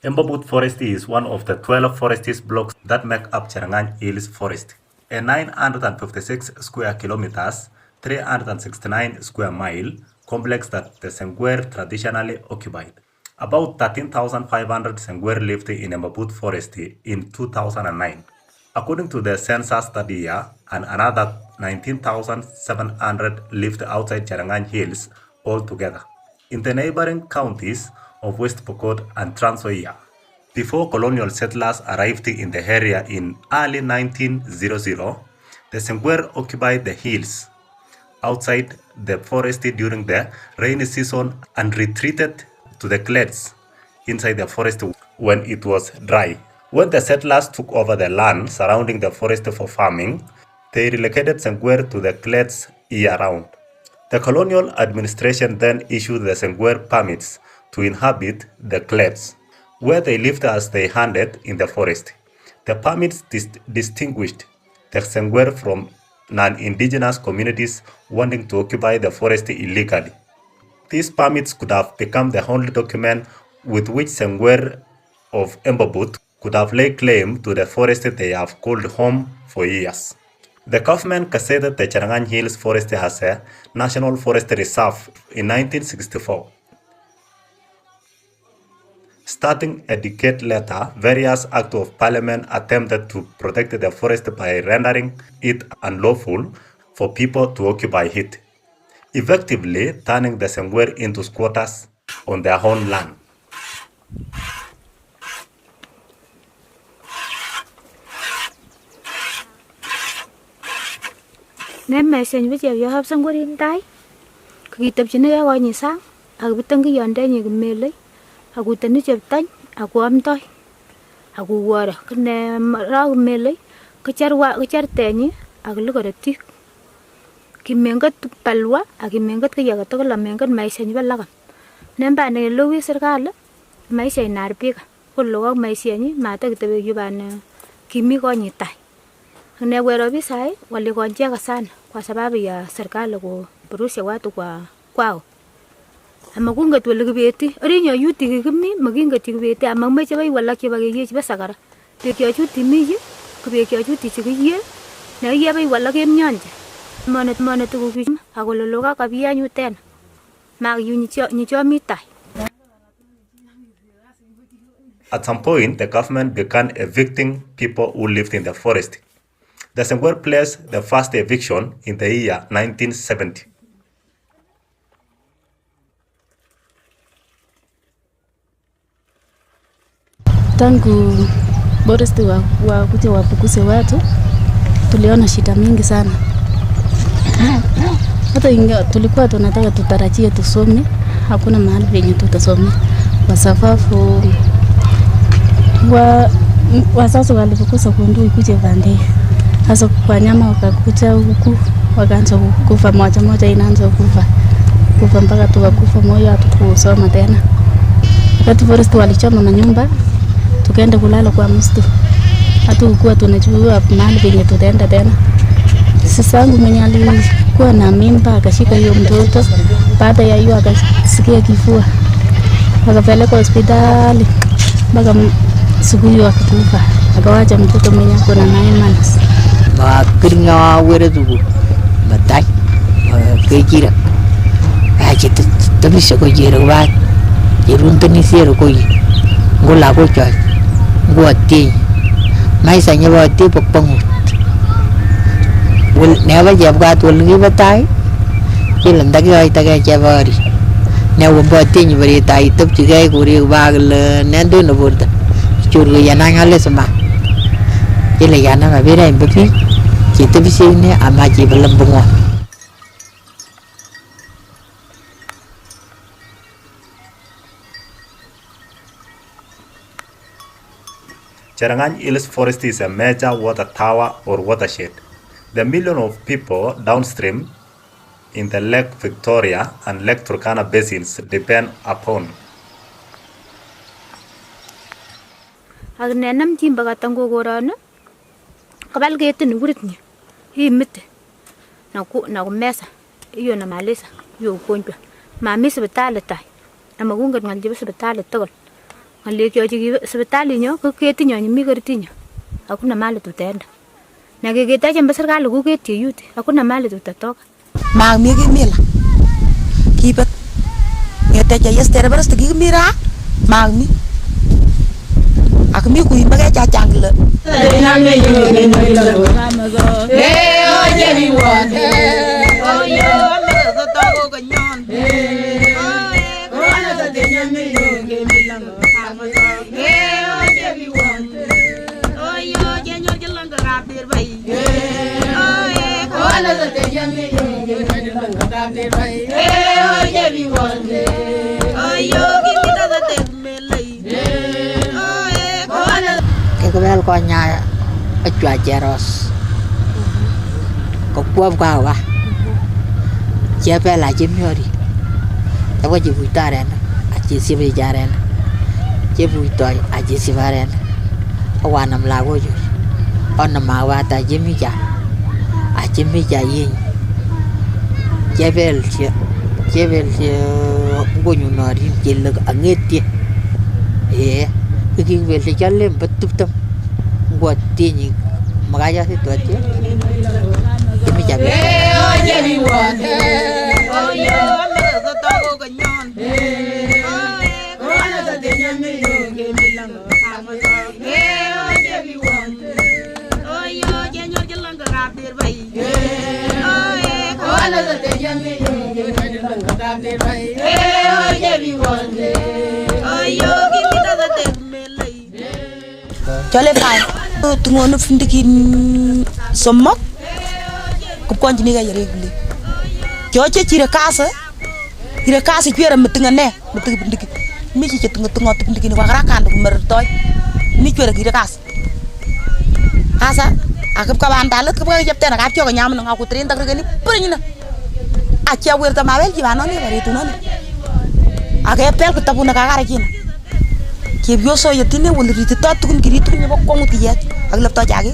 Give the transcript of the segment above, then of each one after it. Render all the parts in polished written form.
Embabut Forest is one of the 12 forest blocks that make up Cherangany Hills Forest, a 956 square kilometers, 369 square mile complex that the Sengwer traditionally occupied. About 13,500 Sengwer lived in Embabut Forest in 2009. According to the census that year, and another 19,700 lived outside Cherangany Hills altogether, in the neighboring counties of West Pokot and Trans Nzoia. Before colonial settlers arrived in the area in early 1900, the Sengwer occupied the hills outside the forest during the rainy season and retreated to the glades inside the forest when it was dry. When the settlers took over the land surrounding the forest for farming, they relocated Sengwer to the glades year-round. The colonial administration then issued the Sengwer permits to inhabit the glades, where they lived as they hunted in the forest. The permits distinguished the Sengwer from non-indigenous communities wanting to occupy the forest illegally. These permits could have become the only document with which Sengwer of Embabut could have laid claim to the forest they have called home for years. The government gazetted the Cherangany Hills Forest as a National Forest Reserve in 1964. Starting a decade later, various acts of parliament attempted to protect the forest by rendering it unlawful for people to occupy it, effectively turning the Sengwer into squatters on their own land. Nem mesen với chiều hấp xong có đến tay kỳ tập trên nơi gọi như sáng à cái tăng cái dọn đây như cái mê lấy à cái tên nó chụp tánh à cái âm tôi à cái quờ cái này ra cái mê lấy cái char tè nhỉ à cái lúc đó tiếc cái miếng cái palwa à cái miếng cái giờ cái làm miếng cái máy sen với lắc nem bạn này lưu ý serikali máy sen nار pika con lúa máy sen nhỉ mà tới cái bây bạn kimi gọi như tai na wero bisai waligonjeka sana kwa sababu ya serikali kuburusha watu kwao ama kunga tulikibeti arinya yuti kimi maginga tikibeti ama meche bai wala ke bageye basagara te kya chuti miji kube kya chuti chigiye na ye bai wala ke mnyanje mana tu ku agolologa kabia nyuten mag ni cho mitai. At some point, the government began evicting people who lived in the forest. The Sengwer placed the first eviction in the year 1970. Tangu forest wa kuja wafukuze watu, tuliona shida mingi sana. Hata ingawa tulikuwa tunataka tutarajie tusome, hakuna mahali penye tutasomea kwa sababu wazazi walipokosa kundu ikuje vande. Hasa wanyama wakakuja huku wakaanza kufa moja inaanza kufa mpaka tukakufa moyo hatukusoma tena. Wakati forest walichoma manyumba tukaenda kulala kwa msitu. Hatukuwa tunajua mahali penye tutaenda tena. Sasa yangu mwenye alikuwa na mimba akashika hiyo mtoto, baada ya hiyo akasikia kifua. Akapelekwa hospitali mpaka siku hiyo akakufa. Akawacha mtoto mwenye ako na 9 months. Mà kinh ngao quê đó tụi mà tay cái chi đó chỉ tôi biết sẽ có gì đâu ba chỉ luôn tên xe rồi coi ngô là coi trời ngô tiền mấy sáng như vậy tiếp bọc bông nếu bây giờ qua tuần lễ bắt tay chỉ làm ta cái chơi vơi đi nếu không bao tiền như vậy tay tập chỉ cái của điều ba là nên đôi nó buồn ta chùi người nhà năng ăn lên xem mà chỉ là nhà năng ở bên này bên phía chỉ tới phía này ama chỉ phải làm bông. Cherangany Hills Forest is a major water tower or watershed. The million of people downstream in the Lake Victoria and Lake Turkana basins depend upon. Agne nam chim baga tango gorana kabal getin wuritni hi mitte na ku mesa iyo na malesa yo konjwa ma mis betale tai ama gunga ngal jibe betale togol Ngalechochi sipitali nyo ko ketinyo nyimi koritinyo. Hakuna mahali tutaenda. Na kikitaja serikali ku ketie yuti. Hakuna mahali tutatoka. Mami kimila. Kibet. Ngetaja yestere baras tikimira. Mami. Akmi kuimba ke chachangla. Kebel ko nya acua jeros ko kuab kawa jepela jimiori tawa jibutaren aji sibi jaren jibutoy aji sibaren awanam lago jo onna mawata jimija ajimija yin jebel gonyu nori jelag angeti kiki bel jalle betuptam buat tini makanya itu aja ini jabe jadi buat oh yo ambil toko kenyon mana tadinya milo bilang sama saya jadi buat oh yo jangan jalan ke rapir bayi mana tadinya milo bilang ke rapir bayi jadi buat oh yo kita tetap Chole fai tungono findikin somok ko konjini ga yare gule joche chire kasa kwera mutungane mutung pindiki mi ci tungo pindiki ni wakara kandu mer toy ni kwera kire kasa akap ka bandal ko ga jepte na ka tyo nyam na ko trin tak ni purnyina acha werta mabel ji bano ni bari tunone ake pel ko tabuna ka gara kina Kibyoso yatine wala ritita tukun kiritu nya ko konguti yat aglap ta jage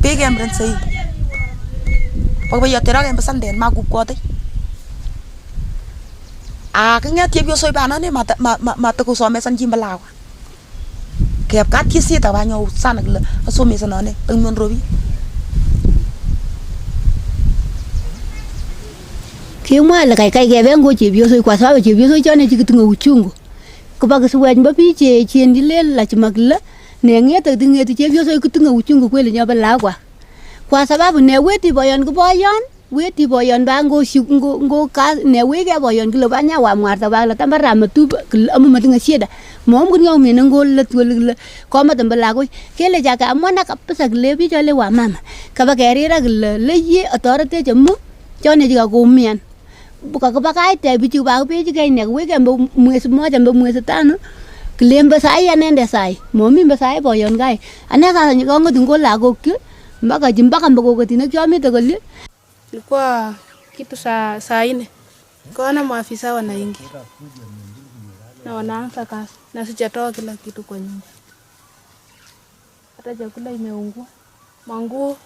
pegem ren sei pagba yatera gem sanden magu kote kanya kibyoso bana ne mata ko so mesan jimbalawa kep kat kisi ta banyo sanagla so mesan ne tang mon robi Kimwa la kai gebe ngo kibyoso kwa sababu kibyoso chane chikitunga uchungu Kubag suwaj mbapi chiendi le la chimagla ne ngeta dinge tu chebyo so kutunga uchungu kweli nyaba lagwa kwa sababu ne weti boyon bango ngo ka ne wege boyon kilo banya wa mwarta bala tambara matu amu matinga sieda mom kun ngau menengo le tuel ko ma tambala ko kele jaka amona kapsa glebi jole wa mama kaba kerira le ye autorite jamu jone jiga ko mian buka kepakai teh bicu bau bicu kayak ni, gue kan muas semua jam muas setanu, klaim besaya nende say, momi besaya boyon kai, ane sasa ni kau nggak lagu ke, mbak jempa kan bago ketina kami tegaknya. Ilikuwa kitu saa nne kaona maafisa wanaingia na wanaanza kazi na sijatoa kila kitu kwa nyumba, hata chakula imeungua, manguo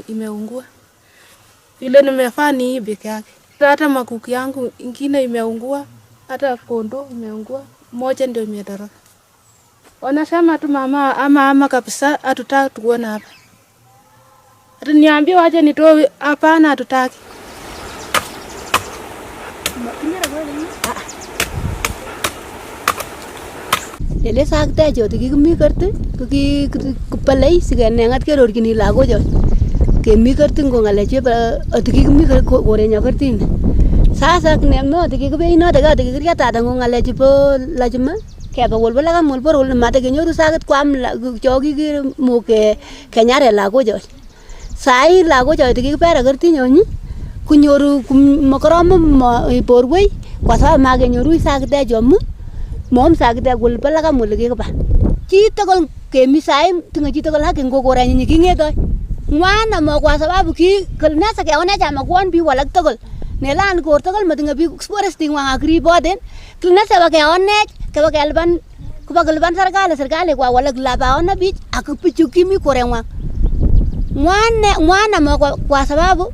imeungua, vile nimefanya ni peke yake. Hata makuku yangu ingine imeungua, hata kondo imeungua, moja ndio imetoroka. Wanasema tu mama ama kabisa hatutaki tuone hapa. Hata niambie waje nitoe hapana hatutaki. Lele sakta jo tiki kumi karte, kuki kupalai sigane ngat ke ror kini lago jo. Kemi kartin ko ngale che atiki kumi kore nya kartin sasa knem no atiki ke be no daga atiki kriya ta dango ngale che po la jema ke ba wol bala mol por wol mata ke nyoru sagat kwam jogi ki mo ke nyare la go jo sai la go jo atiki pera kartin nyoni kunyoru makram por wei kwa sa ma ke nyoru sagat jo mom sagat wol bala ka mol ke ba chi to kol kemi sai tunga chi to kol ha ke ngo kore nyi ki ngeto Mwana mo kwa sababu ki kalnasa ke ona jama kuan bi walak togol nelan ko togol madinga bi forest wa agri boden kalnasa ba ke onne ke ba galban ku ba galban sargale kwa walak laba ona bi ak pichuki mi korenwa mwana mo kwa sababu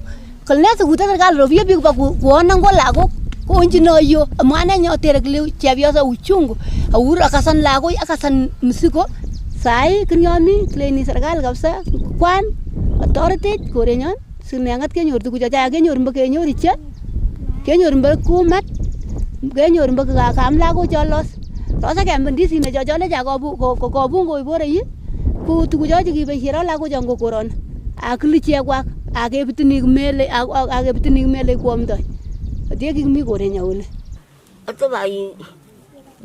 kalnasa guta sargale ro bi ba ku ona ngola go konjino yo mwana nyotere kile chepyosa uchungu awur akasan lagoi akasan msiko sai kinyomi kleni serikali kabisa kwan authority korenyon sinengat kenyor tugu cha kenyor mba kenyor iche kenyor mba kumat kenyor mba kam lago cholos rosa kembendi sine jojole ja ko bungo ibore yi ku tugu joji ki be hira lago jango koron akli chegwa age bitini mele komdo dia ki mi korenya ole ato bai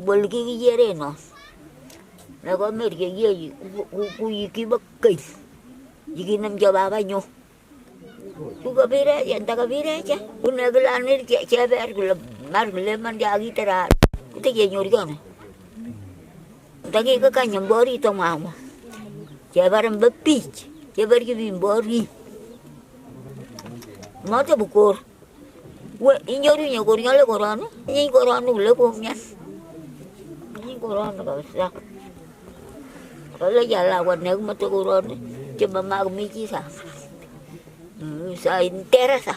bolgi ki yere no na ko mer ke ye ku ki bakai yiki nam jaba ba nyo ku ka bire yanda ka bire cha una glan mer che ber gula mar gule man ja gi tara te ye nyori gone dagi ka kanyam bori to mama che baram bapich che ber ki bim bori mate bukur we inyori nyokor nyale korano ni korano le ko myan ni korano ka sa kalau jalan warna mata korano cuma mag miki sa interesa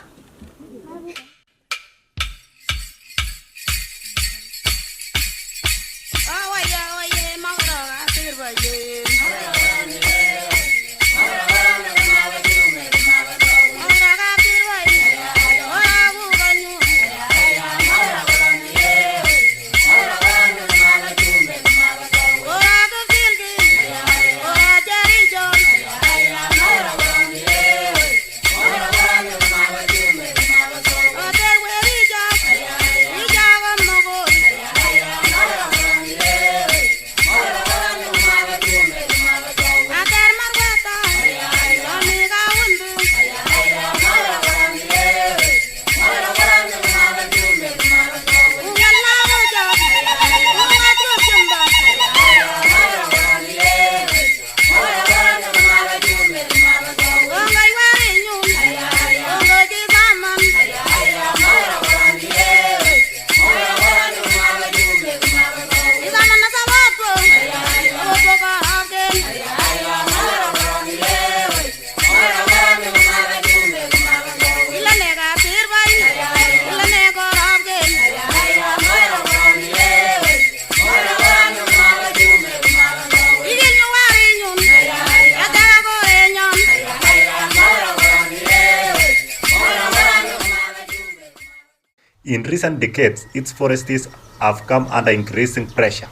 In recent decades, its forests have come under increasing pressure.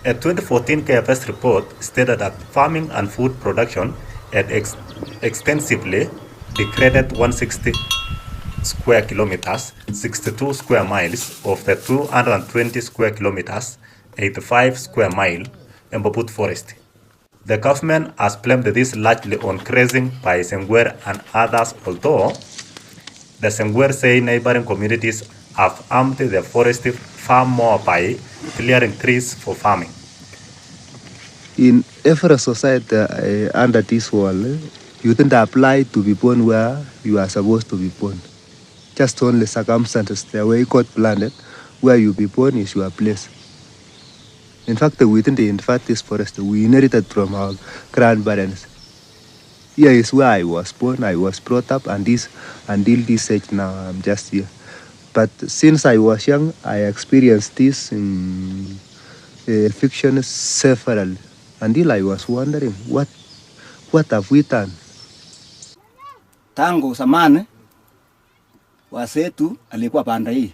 A 2014 KFS report stated that farming and food production had extensively degraded 160 square kilometers, 62 square miles of the 220 square kilometers, 85 square mile Mbobut forest. The government has blamed this largely on grazing by Sengwer and others, although the Sengwer say neighboring communities have armed the forest far more by clearing trees for farming. In every society under this world, you don't apply to be born where you are supposed to be born. Just only circumstances, the way God planned it, where you be born is your place. In fact, we didn't invent this forest. We inherited from our grandparents. Here is where I was born, I was brought up, and until this age now, I'm just here. But since I was young, I experienced this in fiction several. Until I was wondering, what have we done? Tangu zamani wasetu alikuwa panda hii.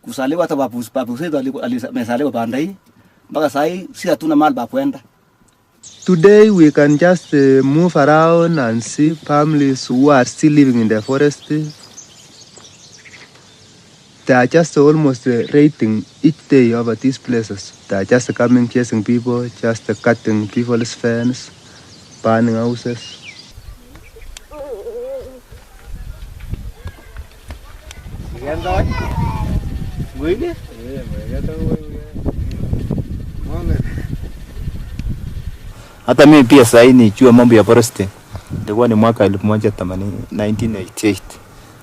Kusaliwa hata babu zetu amesaliwa panda hii. Mpaka sasa si hatuna mahali pa kwenda. Today we can just move around and see families who are still living in the forest. They are just almost raiding each day over these places. They are just coming, chasing people, just cutting people's fence, burning houses. Hata mimi pia sasa hivi nijua mambo ya forest. Ilikuwa ni mwaka 1988.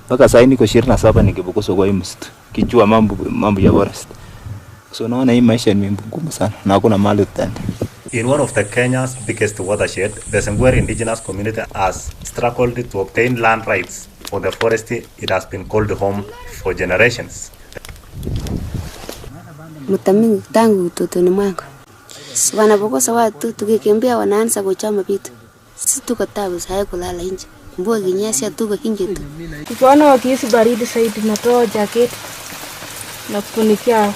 Mpaka sasa niko 27 nikibukuso kwa hii msitu. Kijua mambo ya forest. So naona hii maisha ni ngumu sana na hakuna mahali tutaenda. In one of the Kenya's biggest watershed, the Sengwer indigenous community has struggled to obtain land rights for the forest it has been called home for generations. Mutamingi tangu utotoni mwangu. Wanapokosa watu tukikimbia wanaanza kuchoma vitu. Sisi tuko tabu sasa kulala nje. Mvua kinyesha tuko nje tu. Ukiona wakihisi baridi zaidi natoa jaketi na kufunikia.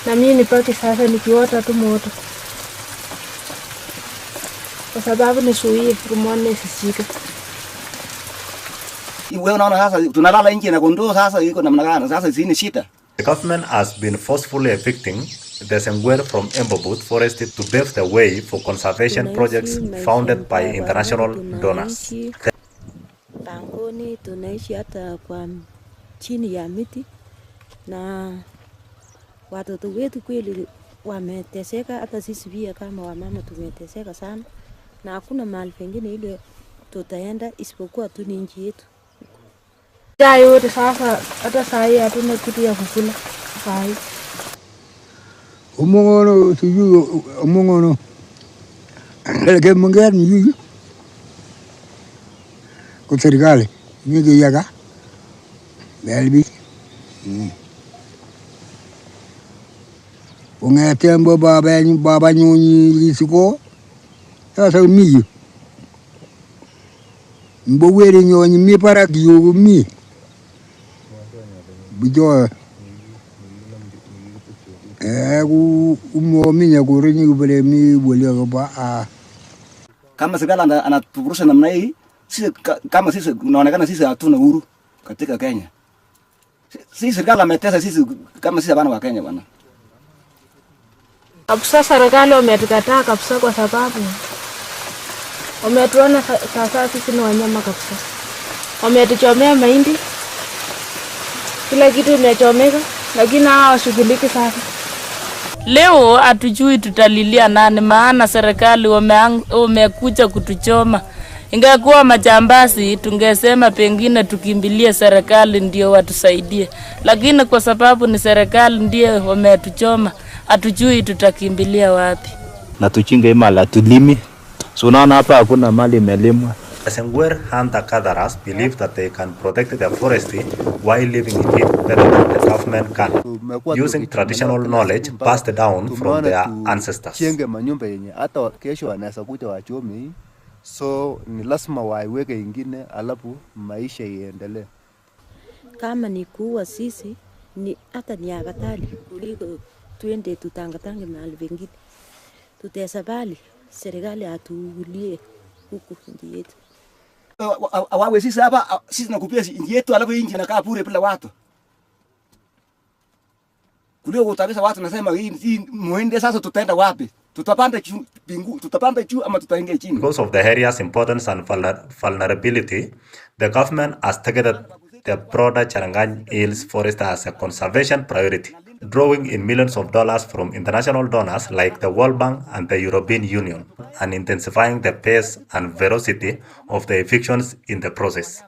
Na mimi nipake sasa nikiota tu moto. Kwa sababu nisuie rumone sisike. Wewe unaona sasa tunalala nje na kondoo sasa iko namna gani? Sasa zini shida. The government has been forcefully evicting the Sengwer from Embobut forest to pave the way for conservation projects funded by international donors. Pangoni tunaishi hata kwa chini ya miti na watoto wetu kweli wameteseka, hata sisi pia kama wamama tumeteseka sana, na hakuna mahali pengine ile tutaenda isipokuwa tu ni nchi yetu. Yote sasa hata saa hii hatuna kitu ya kukula saa hii. Umongono sijui umongono leke mongeni yuyu kwa serikali nyingi yaga belbi ungetembo baba nyonyi lisiko sasa miyo mbowere nyonyi mi para kiyo mi bijo umominya kurenyi kubele mi bole kwa a kama serikali anatupurusha namna hii, sisi kama sisi tunaonekana sisi hatuna uhuru katika Kenya. Sisi serikali ametesa sisi kama sisi bana wa Kenya bwana. Kabisa serikali wametukataa kabisa kwa sababu wametuona sasa sisi ni wanyama kabisa. Wametuchomea mahindi. Kila kitu imechomeka lakini hawashughuliki sasa. Leo hatujui tutalilia nani, maana serikali wamekuja kutuchoma. Ingekuwa majambazi tungesema pengine tukimbilie serikali ndio watusaidie, lakini kwa sababu ni serikali ndio wametuchoma, hatujui tutakimbilia wapi. Na tuchinge mala tulimi. So unaona hapa hakuna mali imelimwa. The Sengwer hunter-gatherers believe that they can protect the forest while living in it better than the government can, using traditional knowledge passed down from their ancestors. Chenge manyumba yenye hata kesho wanaweza kuja wachome, so ni lazima waiweke ingine alafu maisha iendelee. Kama ni kuua sisi ni hata ni afadhali kuliko tuende tutangatange mahali pengine. Tutesabali serikali atuulie huku nchi yetu. Wawe sisi hapa sisi nakupia nchi yetu alafu nchi inakaa bure bila watu. Kulio kutabisa watu nasema hii muende sasa tutaenda wapi? Tutapanda juu ama tutaingia chini? Because of the area's importance and vulnerability, the government has targeted the broader Cherangany Hills forest as a conservation priority, drawing in millions of dollars from international donors like the World Bank and the European Union, and intensifying the pace and velocity of the evictions in the process.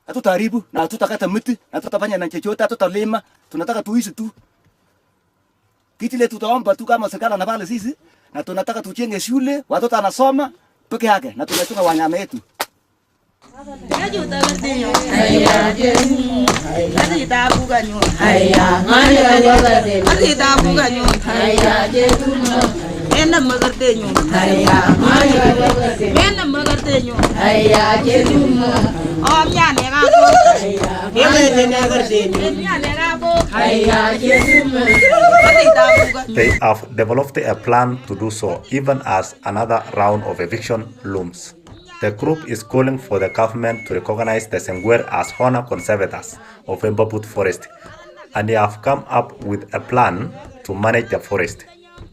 Hatutaharibu na hatutakata miti na tutafanya na chochote, hatutalima, tunataka tuishi tu. Kitu ile tutaomba tu kama serikali na pale sisi, na tunataka tujenge shule, watoto wanasoma peke yake na tunachunga wanyama wetu. They have developed a plan to do so, even as another round of eviction looms. The group is calling for the government to recognize the Sengwer as honor conservators of Embobut forest, and they have come up with a plan to manage the forest.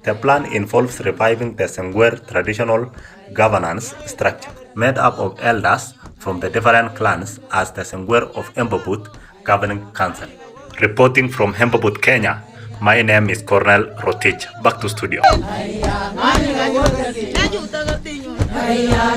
The plan involves reviving the Sengwer traditional governance structure, made up of elders from the different clans as the Sengwer of Embobut Governing Council. Reporting from Embobut, Kenya, my name is Cornel Rotich. Back to studio. Ayah,